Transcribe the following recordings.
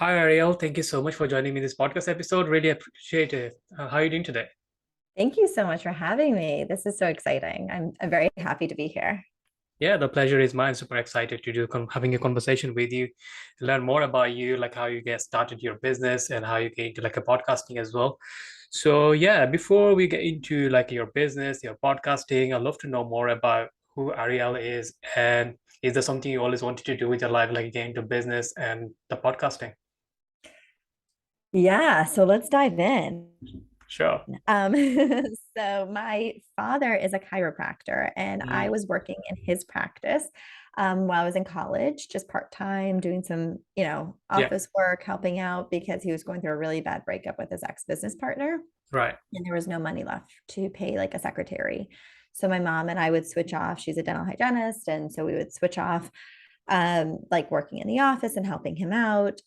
Hi, Arielle. Thank you so much for joining me in this podcast episode. Really appreciate it. How are you doing today? Thank you so much for having me. This is so exciting. I'm very happy to be here. Yeah, the pleasure is mine. Super excited to having a conversation with you, learn more about you, like how you get started your business and how you get into like a podcasting as well. So yeah, before we get into like your business, your podcasting, I'd love to know more about who Arielle is and is there something you always wanted to do with your life, like get into business and the podcasting? Yeah, so let's dive in. Sure. Um, so my father is a chiropractor, and I Mm, was working in his practice while I was in college, just part-time, doing some, yeah, office work, helping out because he was going through a really bad breakup with his ex-business partner, right. and there was no money left to pay like a secretary. So my mom and I would switch off. She's a dental hygienist, and so we would switch off like working in the office and helping him out.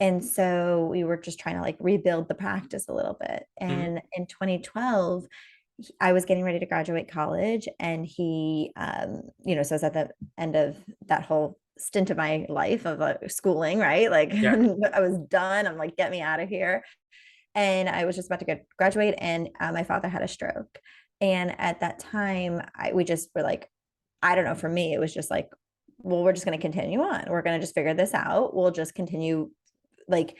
And so we were just trying to like rebuild the practice a little bit. Mm, And in 2012, I was getting ready to graduate college, and he, so it's at the end of that whole stint of my life of schooling, right? Like yeah. I was done. I'm like, get me out of here. And I was just about to graduate, and my father had a stroke. And at that time, we just were like, I don't know, for me, it was just like, well, we're just going to continue on. We're going to just figure this out. We'll just continue, like,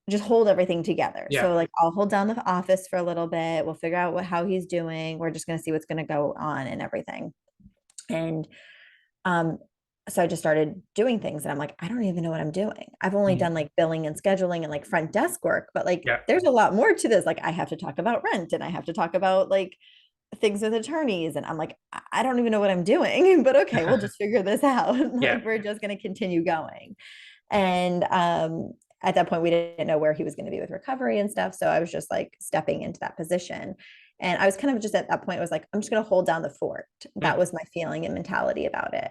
just hold everything together. Yeah. So, like, I'll hold down the office for a little bit. We'll figure out how he's doing. We're just going to see what's going to go on and everything. And um, so I just started doing things, and I'm like, I don't even know what I'm doing. I've only Mm, done like billing and scheduling and like front desk work, but like, yeah. there's a lot more to this. Like, I have to talk about rent, and I have to talk about like things with attorneys, and I'm like, I don't even know what I'm doing, but okay, we'll just figure this out. Yeah. Like, we're just going to continue going. And at that point we didn't know where he was going to be with recovery and stuff, so I was just like stepping into that position. And I was kind of just at that point was like, I'm just going to hold down the fort. That Mm, was my feeling and mentality about it.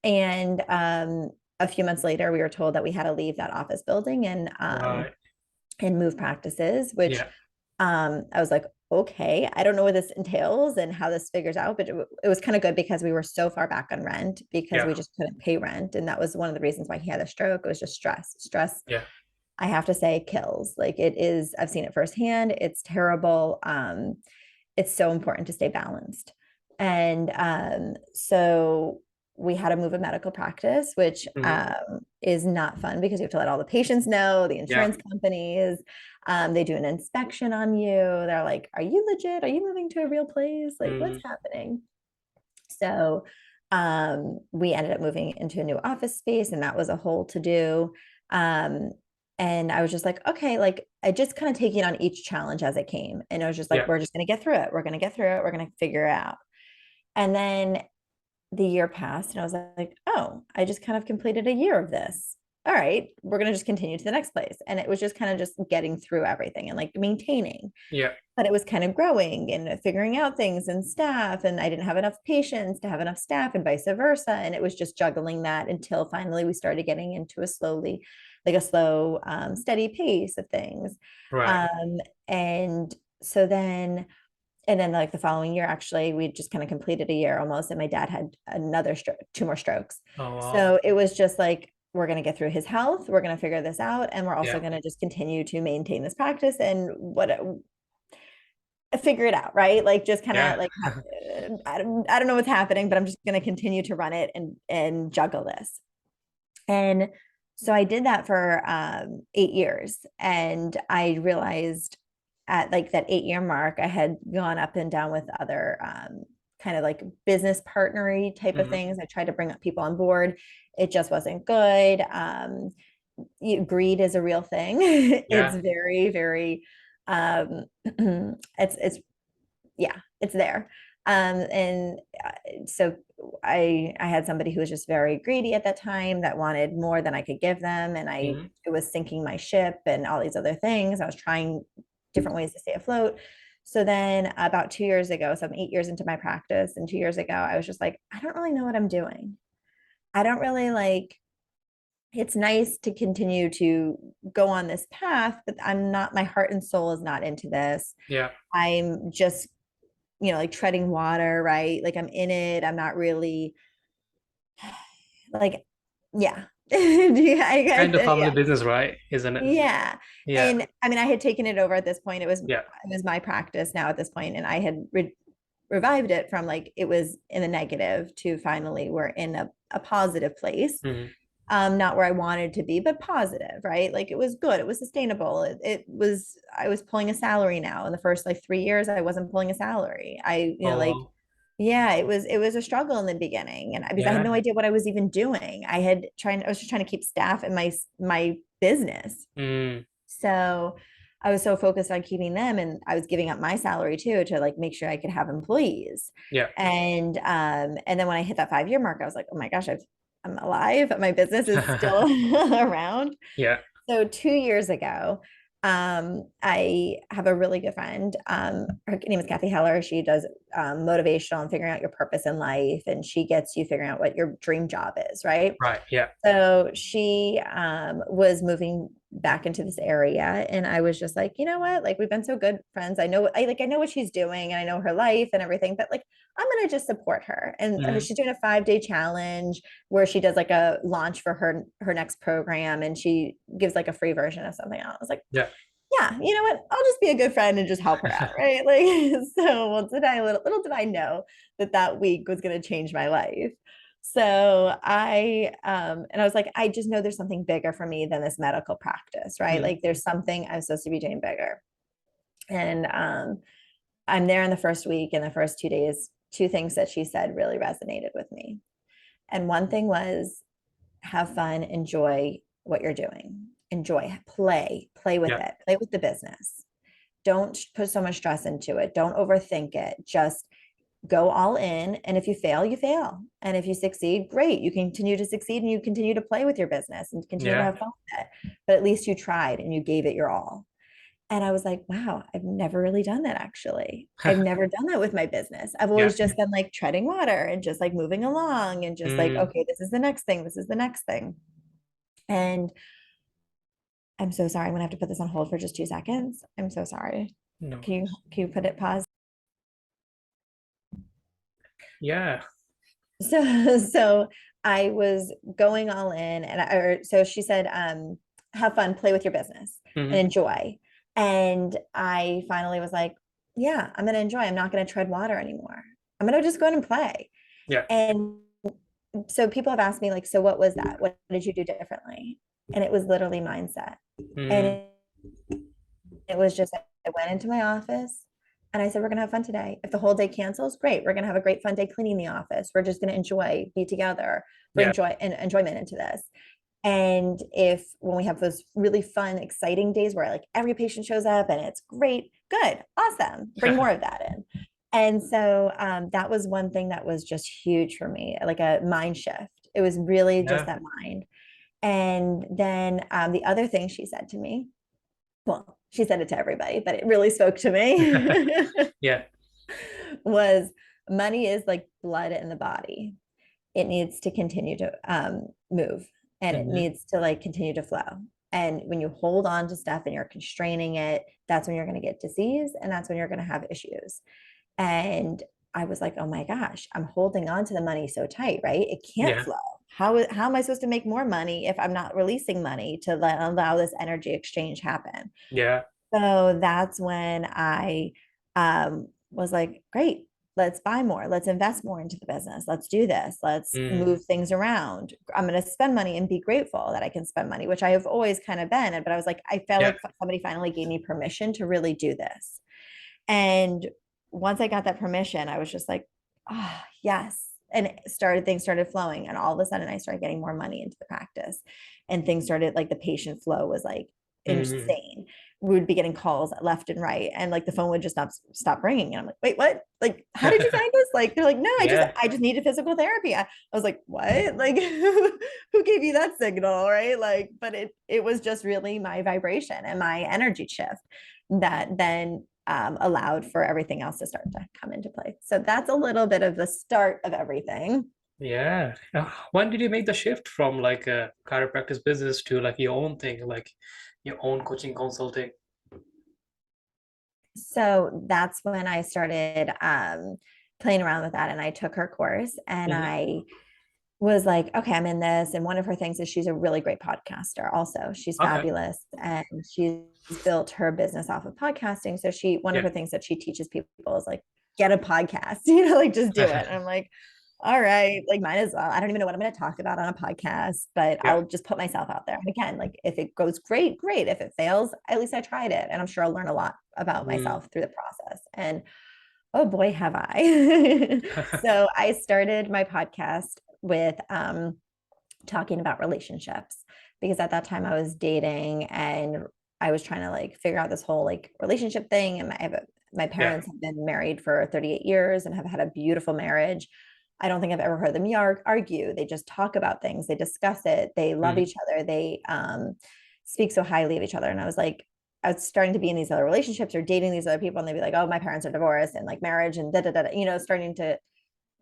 And a few months later we were told that we had to leave that office building right. and move practices, which Yeah. I was like, okay, I don't know what this entails and how this figures out, but it was kind of good because we were so far back on rent because Yeah. we just couldn't pay rent. And that was one of the reasons why he had a stroke. It was just stress. Stress, Yeah. I have to say, kills. Like, it is, I've seen it firsthand. It's terrible. It's so important to stay balanced. And so we had to move a medical practice, which Hmm. is not fun because you have to let all the patients know, the Yeah. insurance companies. They do an inspection on you. They're like, are you legit? Are you moving to a real place? Like, what's Mm, happening? So we ended up moving into a new office space, and that was a whole to do. Um, and I was just like, okay, like, I just kind of taking on each challenge as it came. And I was just like, yeah. we're just going to get through it. We're going to get through it. We're going to figure it out. And then the year passed, and I was like, oh, I just kind of completed a year of this. All right, we're going to just continue to the next place. And it was just kind of just getting through everything and like maintaining, Yeah. but it was kind of growing and figuring out things and staff. And I didn't have enough patients to have enough staff, and vice versa. And it was just juggling that until finally we started getting into a slow, steady pace of things. Right. Um, and so then, and then like the following year, actually, we just kind of completed a year almost. And my dad had another stroke, two more strokes. Oh, wow. So it was just like, we're going to get through his health. We're going to figure this out. And we're also Yeah. going to just continue to maintain this practice and figure it out, right? Like, just kind Yeah. of like, I don't know what's happening, but I'm just going to continue to run it and juggle this. And so I did that for 8 years, and I realized at like that 8 year mark, I had gone up and down with other kind of like business partnery type of Hmm. things. I tried to bring up people on board. It just wasn't good. Greed is a real thing. It's Yeah. very, very, it's yeah, it's there. And so I had somebody who was just very greedy at that time that wanted more than I could give them, and Hmm. it was sinking my ship and all these other things. I was trying different ways to stay afloat. So then about 2 years ago, so I'm 8 years into my practice, and 2 years ago, I was just like, I don't really know what I'm doing. I don't really like, it's nice to continue to go on this path, but I'm not, my heart and soul is not into this. Yeah. I'm just, like treading water, right? Like, I'm in it. I'm not really like, yeah. Yeah, Kind of family yeah. business, right? Isn't it? Yeah. Yeah. And I mean, I had taken it over at this point. Yeah. It was my practice now at this point, and I had revived it from like it was in the negative to finally we're in a positive place. Hmm. Not where I wanted to be, but positive, right? Like it was good, it was sustainable. It was, I was pulling a salary now. In the first like 3 years, I wasn't pulling a salary. Oh, Like, wow. yeah, it was a struggle in the beginning, and because I had Yeah. no idea what I was even doing. I was just trying to keep staff in my business. Mm. So I was so focused on keeping them, and I was giving up my salary too to like make sure I could have employees. Yeah. And then when I hit that 5 year mark, I was like, oh my gosh, I'm alive. My business is still around. Yeah. So 2 years ago, I have a really good friend. Her name is Kathy Heller. She does motivational and figuring out your purpose in life, and she gets you figuring out what your dream job is, right? Right. Yeah. So she was moving back into this area, and I was just like, you know what? Like we've been so good friends. I know what she's doing, and I know her life and everything, but like I'm gonna just support her. And Mm. she's doing a 5 day challenge where she does like a launch for her next program, and she gives like a free version of something else. I was like, Yeah. yeah, you know what? I'll just be a good friend and just help her out, right? Like, so little did I know that that week was going to change my life. So and I was like, I just know there's something bigger for me than this medical practice, right? Mm. Like, there's something I'm supposed to be doing bigger. And I'm there in the first week, and the first 2 days, two things that she said really resonated with me. And one thing was, have fun, enjoy what you're doing, enjoy, play with Yeah. it, play with the business. Don't put so much stress into it. Don't overthink it. Just go all in. And if you fail, you fail. And if you succeed, great. You continue to succeed, and you continue to play with your business and continue to Yeah. have fun with it. But at least you tried and you gave it your all. And I was like, wow, I've never really done that actually. I've never done that with my business. I've Yeah. always just been like treading water and just like moving along and just like, Mm. okay, this is the next thing. This is the next thing. And I'm so sorry. I'm gonna have to put this on hold for just 2 seconds. I'm so sorry. No. Can you put it pause? Yeah. So I was going all in, and so she said, have fun, play with your business and Hmm. enjoy. And I finally was like, yeah, I'm gonna enjoy. I'm not gonna tread water anymore. I'm gonna just go in and play. Yeah. And so people have asked me, like, so what was that? What did you do differently? And it was literally mindset. And Mm. it was just, I went into my office and I said, we're going to have fun today. If the whole day cancels, great. We're going to have a great fun day cleaning the office. We're just going to enjoy, be together, Yeah. bring joy and enjoyment into this. And if when we have those really fun, exciting days where like every patient shows up and it's great, good, awesome, bring more of that in. And so that was one thing that was just huge for me, like a mind shift. It was really just Yeah. that mind. And then the other thing she said to me, well, she said it to everybody, but it really spoke to me, Yeah. was money is like blood in the body. It needs to continue to move, and it Hmm. needs to like continue to flow. And when you hold on to stuff and you're constraining it, that's when you're going to get disease, and that's when you're going to have issues. And I was like, oh my gosh, I'm holding on to the money so tight, right? It can't Yeah. flow. How am I supposed to make more money if I'm not releasing money to allow this energy exchange happen? Yeah. So that's when I was like, great, let's buy more. Let's invest more into the business. Let's do this. Let's Mm. move things around. I'm going to spend money and be grateful that I can spend money, which I have always kind of been. But I was like, I felt Yeah. like somebody finally gave me permission to really do this. And once I got that permission, I was just like, oh, yes. And things started flowing. And all of a sudden, I started getting more money into the practice. And things started like the patient flow was like Mm. insane. We would be getting calls left and right. And like the phone would just stop ringing. And I'm like, wait, what? Like, how did you find this? Like, they're like, no, Yeah. I just needed physical therapy. I was like, what? Like, who gave you that signal? Right. Like, but it was just really my vibration and my energy shift that then allowed for everything else to start to come into play. So that's a little bit of the start of everything. Yeah. When did you make the shift from like a chiropractic business to like your own thing, like your own coaching consulting? So that's when I started playing around with that, and I took her course, and Hmm. I was like, okay, I'm in this. And one of her things is she's a really great podcaster also. She's Okay. fabulous and she's built her business off of podcasting. So one of Yeah. her things that she teaches people is like, get a podcast, like just do it. And I'm like, all right, like might as well. I don't even know what I'm going to talk about on a podcast, but Yeah. I'll just put myself out there. And again, like if it goes great, great. If it fails, at least I tried it. And I'm sure I'll learn a lot about Mm. myself through the process. And oh boy, have I. So I started my podcast with talking about relationships because at that time I was dating and I was trying to like figure out this whole like relationship thing. And my Yeah. parents have been married for 38 years and have had a beautiful marriage. I don't think I've ever heard them argue. They just talk about things. They discuss it. They love Mm. each other. They speak so highly of each other. And I was like, I was starting to be in these other relationships or dating these other people, and they'd be like, "Oh, my parents are divorced," and like marriage and da da da, starting to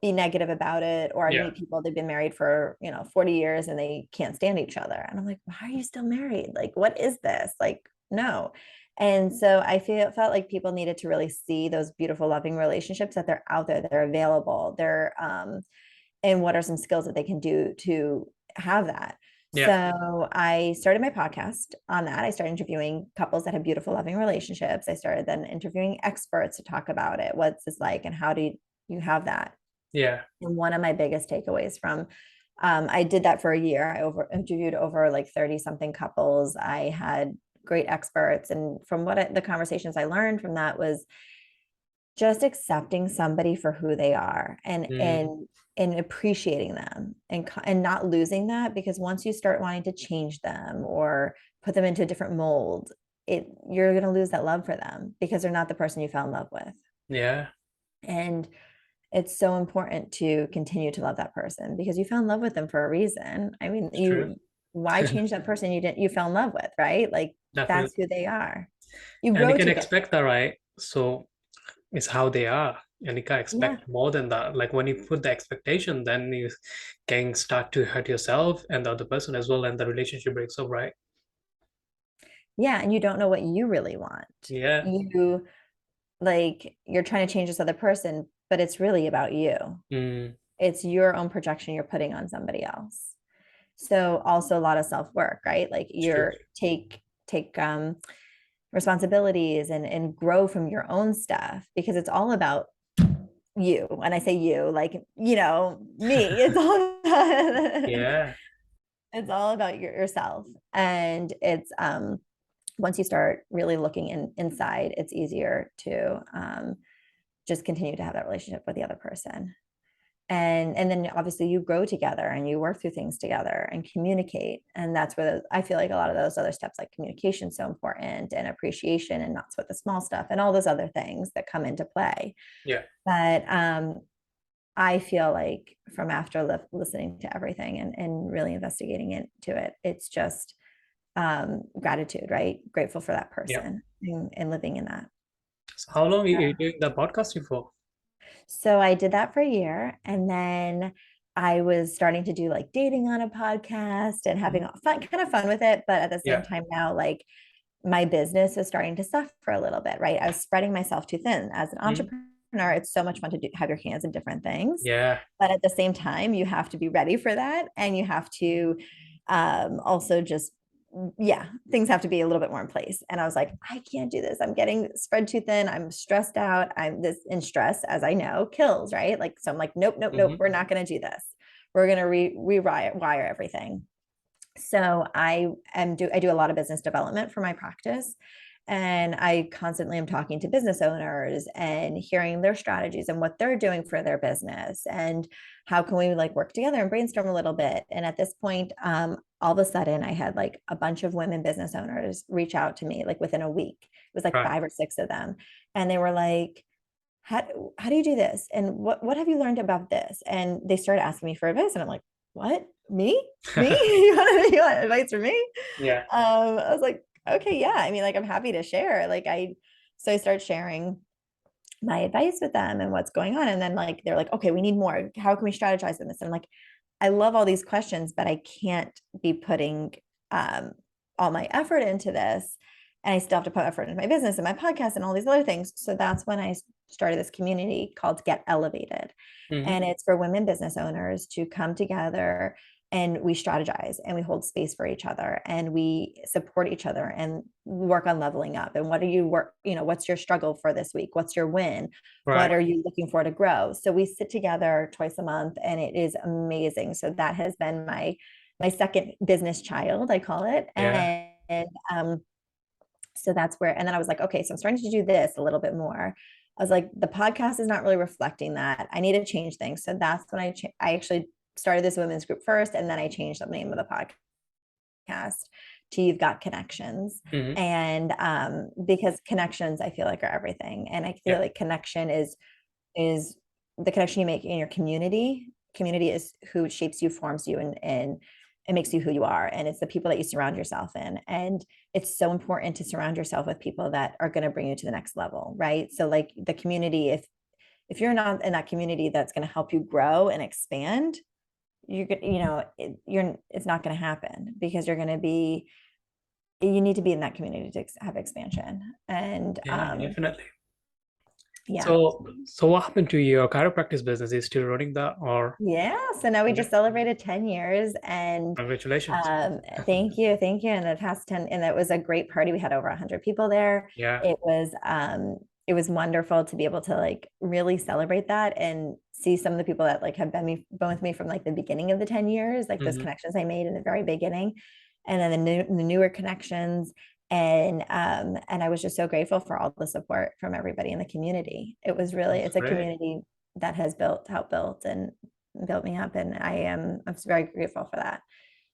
be negative about it. Or I'd Yeah. meet people, they've been married for 40 years and they can't stand each other, and I'm like, "Why are you still married? Like, what is this? Like, no." And so I felt like people needed to really see those beautiful, loving relationships that they're out there, they're available, and what are some skills that they can do to have that. Yeah. So I started my podcast on that. I started interviewing couples that have beautiful, loving relationships. I started then interviewing experts to talk about it. What's this like, and how do you have that? Yeah. And one of my biggest takeaways from I did that for a year. I interviewed over like 30 something couples. I had great experts. And from the conversations I learned from that was just accepting somebody for who they are Mm. and appreciating them and not losing that, because once you start wanting to change them or put them into a different mold, you're going to lose that love for them because they're not the person you fell in love with. Yeah. And it's so important to continue to love that person because you fell in love with them for a reason. I mean, It's true. why change that person you fell in love with, right? Like that's Definitely. who they are. You And you grow can together. expect that, right? So it's how they are. And you can't Yeah. expect more than that. Like when you put the expectation, then you can start to hurt yourself and the other person as well, and the relationship breaks up, right? Yeah. And you don't know what you really want. Yeah. You you're trying to change this other person, but it's really about you. Mm. It's your own projection you're putting on somebody else. So also a lot of self-work, right? Like It's true. you're take responsibilities and grow from your own stuff because it's all about you. And I say you, like, me. It's all about, Yeah. it's all about yourself. And it's once you start really looking inside, it's easier to just continue to have that relationship with the other person. And then obviously you grow together and you work through things together and communicate. And that's where I feel like a lot of those other steps like communication is so important, and appreciation, and not sweat the small stuff and all those other things that come into play. Yeah. But I feel like from after listening to everything and really investigating into it, it's just gratitude, right? Grateful for that Yeah. person and living in that. So how long are you doing the podcasting for? So I did that for a year, and then I was starting to do like dating on a podcast and having Mhm. kind of fun with it. But at the same Yeah. time now, like my business is starting to suffer a little bit, right? I was spreading myself too thin as an Mhm. entrepreneur. It's so much fun to have your hands in different things. Yeah. But at the same time, you have to be ready for that. And you have to also just, yeah, things have to be a little bit more in place. And I was like, I can't do this. I'm getting spread too thin. I'm stressed out. I'm this in stress, as I know, kills, right? Like, so I'm like, nope, nope, nope. Hmm. We're not going to do this. We're going to rewire everything. So I do a lot of business development for my practice. And I constantly am talking to business owners and hearing their strategies and what they're doing for their business and how can we like work together and brainstorm a little bit. And at this point, all of a sudden I had like a bunch of women business owners reach out to me like within a week. It was like Right. 5 or 6 of them. And they were like, how do you do this? And what have you learned about this? And they started asking me for advice. And I'm like, what? Me? You want advice from me? Yeah. I was like, okay, yeah. I mean, like, I'm happy to share. So I start sharing my advice with them and what's going on. And then like, they're like, okay, we need more. How can we strategize in this? And I'm like, I love all these questions, but I can't be putting um, all my effort into this. And I still have to put effort into my business and my podcast and all these other things. So that's when I started this community called Get Elevated. Hmm. And it's for women business owners to come together, and we strategize and we hold space for each other and we support each other and work on leveling up. And what are you work, what's your struggle for this week? What's your win? What Right. are you looking for to grow? So we sit together twice a month and it is amazing. So that has been my second business child, I call it. Yeah. And so that's where, and then I was like, okay, so I'm starting to do this a little bit more. I was like, the podcast is not really reflecting that. I need to change things. So that's when I actually started this women's group first, and then I changed the name of the podcast to You've Got Connections. Hmm. And because connections, I feel like, are everything. And I feel Yeah. like connection is the connection you make in your community. Community is who shapes you, forms you, and it makes you who you are. And it's the people that you surround yourself in. And it's so important to surround yourself with people that are going to bring you to the next level, right? So like the community, if you're not in that community that's going to help you grow and expand, it's not going to happen, because you need to be in that community to have expansion. And Yeah, definitely. yeah. So what happened to your chiropractic business? Is still running that or? Yeah. So now we Yeah. just celebrated 10 years, and Congratulations. thank you. And the past 10, and it was a great party. We had over 100 people there. Yeah. It was wonderful to be able to like really celebrate that and see some of the people that like have been with me from like the beginning of the 10 years, like those Hmm. connections I made in the very beginning, and then the newer connections. And I was just so grateful for all the support from everybody in the community. That's It's a great. community that has helped built and built me up. And I'm very grateful for that.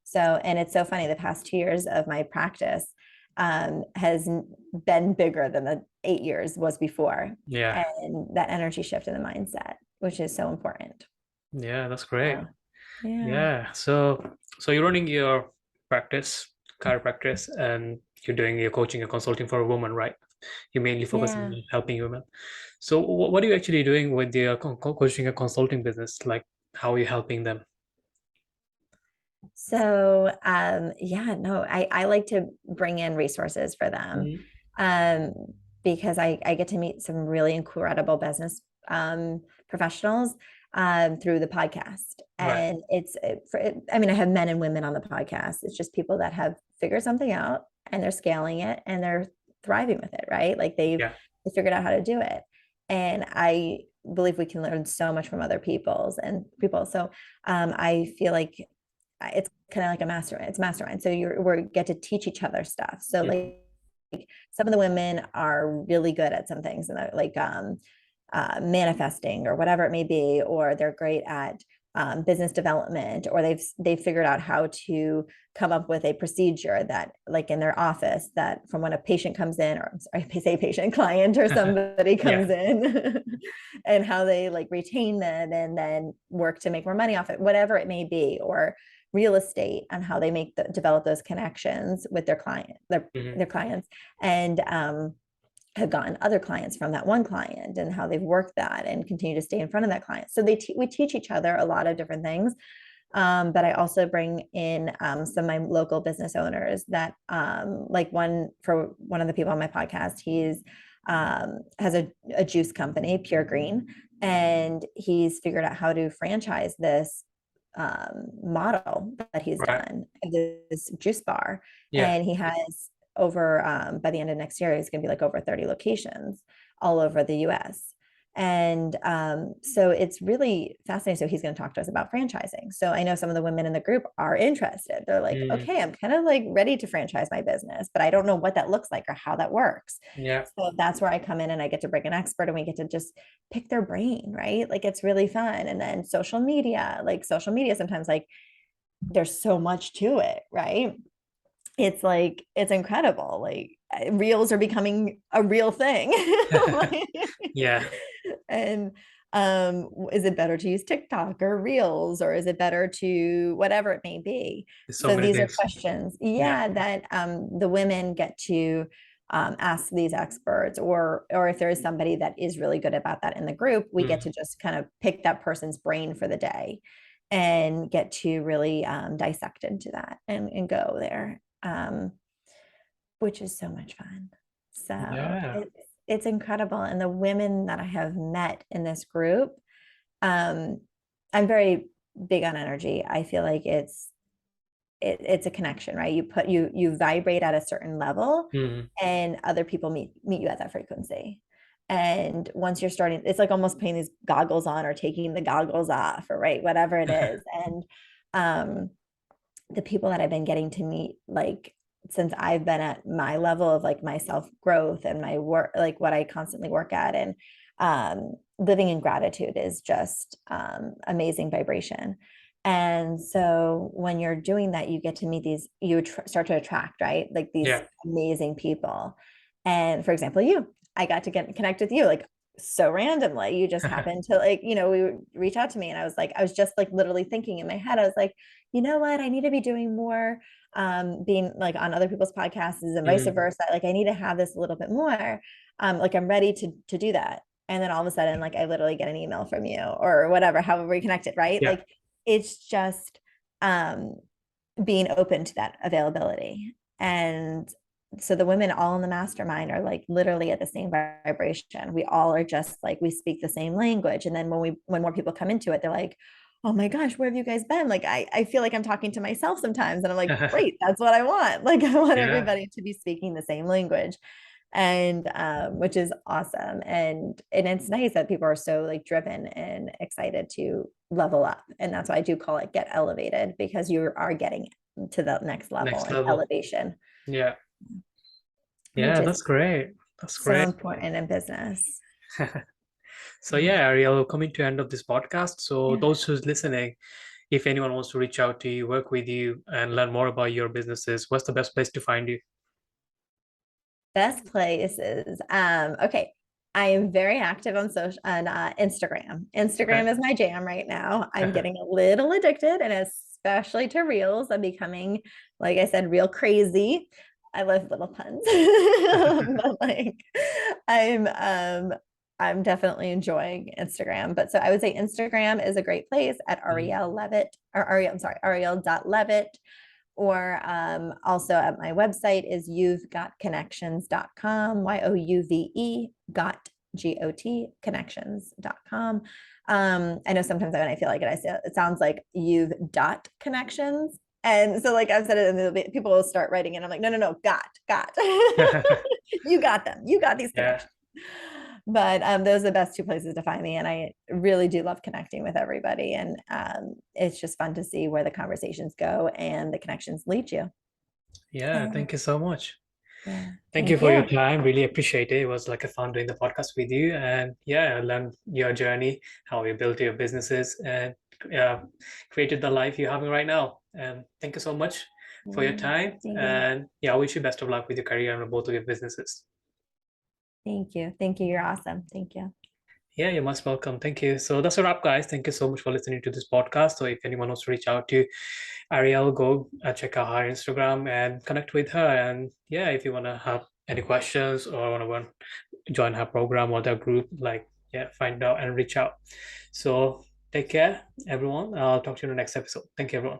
So, and it's so funny, the past 2 years of my practice has been bigger than the 8 years was before. Yeah. And that energy shift in the mindset, which is so important. Yeah, that's great. So, yeah. Yeah. So you're running your practice, chiropractic, and you're doing your coaching and consulting for a woman, right? You mainly focusing Yeah. on helping women. So what are you actually doing with the coaching and consulting business? Like, how are you helping them? So, yeah, no, I like to bring in resources for them, Mhm. um, because I get to meet some really incredible business professionals through the podcast. Right. And I mean, I have men and women on the podcast. It's just people that have figured something out and they're scaling it and they're thriving with it, right? Like Yeah. they figured out how to do it. And I believe we can learn so much from other people. So I feel like it's kind of like a mastermind. It's mastermind. So we get to teach each other stuff. So Mhm. like some of the women are really good at some things, and like manifesting or whatever it may be, or they're great at business development, or they've figured out how to come up with a procedure that, like in their office, that from when a patient comes in, or I'm sorry, I say patient, client or somebody Yeah. comes in, and how they like retain them and then work to make more money off it, whatever it may be, or real estate, and how they develop those connections with Hmm. their clients, and have gotten other clients from that one client, and how they've worked that and continue to stay in front of that client. So we teach each other a lot of different things. But I also bring in some of my local business owners that, like one of the people on my podcast, he's has a juice company, Pure Green, and he's figured out how to franchise this model that he's Right. done, this juice bar. Yeah. And he has over, by the end of next year, he's going to be like over 30 locations all over the US. And so it's really fascinating. So he's going to talk to us about franchising. So I know some of the women in the group are interested. They're like, Mm. okay, I'm kind of like ready to franchise my business, but I don't know what that looks like or how that works. Yeah. So that's where I come in and I get to bring an expert, and we get to just pick their brain, right? Like it's really fun. And then social media sometimes, like there's so much to it, right? It's like it's incredible. Like reels are becoming a real thing. Yeah. And is it better to use TikTok or reels, or is it better to whatever it may be? There's so So many these are things. questions, Yeah. yeah, that the women get to ask these experts, or if there is somebody that is really good about that in the group, we get Mm. to just kind of pick that person's brain for the day and get to really dissect into that and go there, which is so much fun. So Yeah. it's incredible. And the women that I have met in this group, um, I'm very big on energy. I feel like it's a connection, right? You vibrate at a certain level, Hmm. and other people meet you at that frequency. And once you're starting, it's like almost putting these goggles on or taking the goggles off, or right, whatever it is. And um, the people that I've been getting to meet, like since I've been at my level of like my self growth and my work, like what I constantly work at, and living in gratitude is just amazing vibration. And so when you're doing that, you get to meet these, start to attract, right? Like these Yeah. amazing people. And for example, I got to get connect with you like so randomly. You just happened to like, we reach out to me, and I was just like literally thinking in my head, I was like, you know what? I need to be doing more, being like on other people's podcasts and vice Hmm. versa. Like I need to have this a little bit more. Like I'm ready to do that. And then all of a sudden, like I literally get an email from you or whatever, however we connected, right? Yeah. Like it's just um being open to that availability. And so the women all in the mastermind are like literally at the same vibration. We all are just like, we speak the same language. And then when more people come into it, they're like, oh my gosh, where have you guys been? Like I feel like I'm talking to myself sometimes. And I'm like, great, that's what I want. Like I want Yeah. everybody to be speaking the same language. And which is awesome. And it's nice that people are so like driven and excited to level up. And that's why I do call it get elevated, because you are getting to the next level Next and level. elevation, Yeah. which Yeah, is that's great. That's so great. important in business. So Yeah. yeah, Ariel, we're coming to end of this podcast. So Yeah. those who's listening, if anyone wants to reach out to you, work with you, and learn more about your businesses, what's the best place to find you? Best places. Okay. I am very active on social on Instagram. Okay. Instagram is my jam right now. I'm getting a little addicted, and especially to reels. I'm becoming, like I said, real crazy. I love little puns. But like I'm I'm definitely enjoying Instagram. But so I would say Instagram is a great place at Mhm. Arielle Leavitt, or Arielle, I'm sorry, Arielle.Leavitt. Or also at my website is youvegotconnections.com, YOUVE got GOT connections.com. I know sometimes when I feel like I say it sounds like you've dot connections. And so like I've said it, and people will start writing, and I'm like, no, got. You got them. You got these Yeah. connections. But those are the best two places to find me. And I really do love connecting with everybody. And it's just fun to see where the conversations go and the connections lead you. Yeah. And Thank you so much. yeah, Thank you thank for your you. time. Really appreciate it. It was like a fun doing the podcast with you. And yeah, I learned your journey, how you built your businesses and uh, created the life you're having right now. And thank you so much for your Yeah, time. thank you. And yeah, I wish you best of luck with your career and both of your businesses. Thank you. Thank you. You're awesome. Thank you. Yeah, you're most welcome. Thank you. So that's a wrap, guys. Thank you so much for listening to this podcast. So if anyone wants to reach out to Ariel, go check out her Instagram and connect with her. And yeah, if you want to have any questions or want to join her program or their group, like, yeah, find out and reach out. So take care, everyone. I'll talk to you in the next episode. Thank you, everyone.